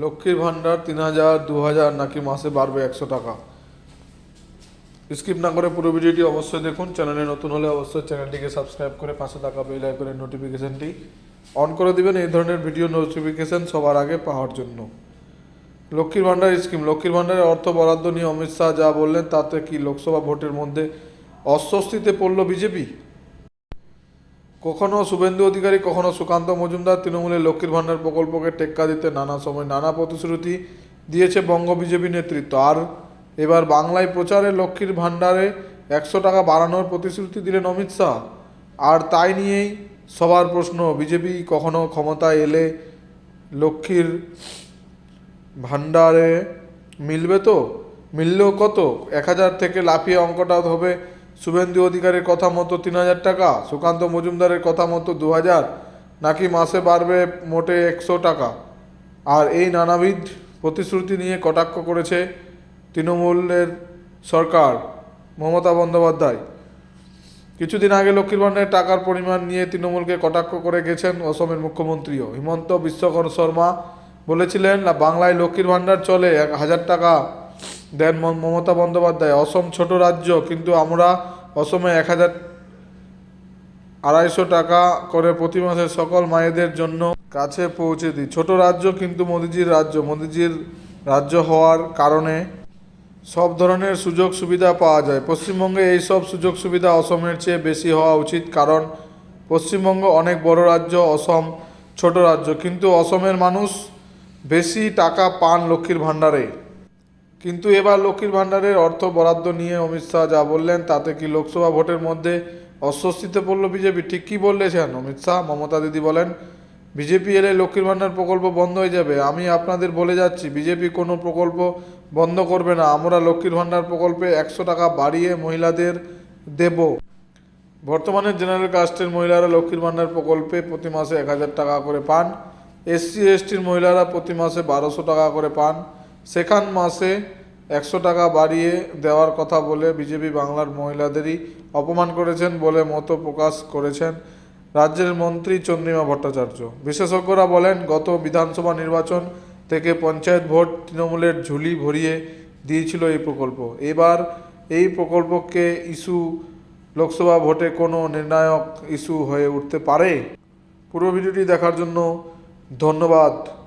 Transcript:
লক্ষ্মীর ভান্ডার 3,000 2,000 নাকি মাসে বাড়বে 100 টাকা। স্কিপ না করে পুরো ভিডিওটি অবশ্যই দেখুন। চ্যানেলে নতুন হলে অবশ্যই চ্যানেলটিকে সাবস্ক্রাইব করে পাশে থাকা বেল আইকনের নোটিফিকেশনটি অন করে দিবেন এই ধরনের ভিডিও নোটিফিকেশন সবার আগে পাওয়ার জন্য। লক্ষ্মীর ভান্ডার স্কিম, লক্ষ্মীর ভান্ডারের অর্থ বরাদ্দ নিয়ে অমিত শাহ যা বললেন তাতে কি লোকসভা ভোটের মধ্যে অস্বস্তিতে পড়ল বিজেপি? কখনো শুভেন্দু অধিকারী, কখনো সুকান্ত মজুমদার তৃণমূলের লক্ষ্মীর ভান্ডার প্রকল্পকে টেক্কা দিতে নানা সময় নানা প্রতিশ্রুতি দিয়েছে বঙ্গ বিজেপি নেতৃত্ব। আর এবার বাংলায় প্রচারে লক্ষ্মীর ভান্ডারে 100 টাকা বাড়ানোর প্রতিশ্রুতি দিলেন অমিত শাহ। আর তাই নিয়েই সবার প্রশ্ন, বিজেপি কখনো ক্ষমতায় এলে লক্ষ্মীর ভান্ডারে মিলবে তো? মিললেও কত? 1,000 থেকে লাফিয়ে অঙ্কটা হবে শুভেন্দু অধিকারীর কথা মতো 3,000 টাকা, সুকান্ত মজুমদারের কথা মতো 2,000, নাকি মাসে বাড়বে মোটে 100 টাকা? আর এই নানাবিধ প্রতিশ্রুতি নিয়ে কটাক্ষ করেছে তৃণমূলের সরকার মমতা বন্দ্যোপাধ্যায়। কিছুদিন আগে লক্ষ্মীর ভান্ডারের টাকার পরিমাণ নিয়ে তৃণমূলকে কটাক্ষ করে গেছেন অসমের মুখ্যমন্ত্রীও। হিমন্ত বিশ্ব শর্মা বলেছিলেন, বাংলায় লক্ষ্মীর ভান্ডার চলে, 1,000 টাকা দেন মমতা বন্দ্যোপাধ্যায়। অসম ছোট রাজ্য, কিন্তু আমরা অসমে 1,250 টাকা করে প্রতি মাসে সকল মায়েদের জন্য কাছে পৌঁছে দিই। ছোট রাজ্য কিন্তু মোদিজির রাজ্য। মোদিজির রাজ্য হওয়ার কারণে সব ধরনের সুযোগ সুবিধা পাওয়া যায়। পশ্চিমবঙ্গে এই সব সুযোগ সুবিধা অসমের চেয়ে বেশি হওয়া উচিত, কারণ পশ্চিমবঙ্গ অনেক বড় রাজ্য, অসম ছোট রাজ্য, কিন্তু অসমের মানুষ বেশি টাকা পান লক্ষ্মীর ভান্ডারে। কিন্তু এবার লক্ষ্মীর ভান্ডারের অর্থ বরাদ্দ নিয়ে অমিত শাহ যা বললেন তাতে কি লোকসভা ভোটের মধ্যে অস্বস্তিতে পড়ল বিজেপি? ঠিক কী বললেছেন অমিত শাহ? মমতা দিদি বলেন, বিজেপি এলে লক্ষ্মীর ভান্ডার প্রকল্প বন্ধ হয়ে যাবে। আমি আপনাদের বলে যাচ্ছি, বিজেপি কোনো প্রকল্প বন্ধ করবে না। আমরা লক্ষ্মীর ভান্ডার প্রকল্পে 100 টাকা বাড়িয়ে মহিলাদের দেব। বর্তমানে জেনারেল কাস্টের মহিলারা লক্ষ্মীর ভান্ডার প্রকল্পে প্রতি মাসে 1,000 টাকা করে পান। এসসি এসটির মহিলারা প্রতি মাসে 1,200 টাকা করে পান। সেখান মাসে 100 টাকা বাড়িয়ে দেওয়ার কথা বলে বিজেপি বাংলার মহিলাদেরই অপমান করেছেন বলে মত প্রকাশ করেছেন রাজ্যের মন্ত্রী চন্দ্রিমা ভট্টাচার্য। বিশেষজ্ঞরা বলেন, গত বিধানসভা নির্বাচন থেকে পঞ্চায়েত ভোট তৃণমূলের ঝুলি ভরিয়ে দিয়েছিল এই প্রকল্প। এবার এই প্রকল্পকে ইস্যু লোকসভা ভোটে কোনো নির্ণায়ক ইস্যু হয়ে উঠতে পারে। পুরো ভিডিওটি দেখার জন্য ধন্যবাদ।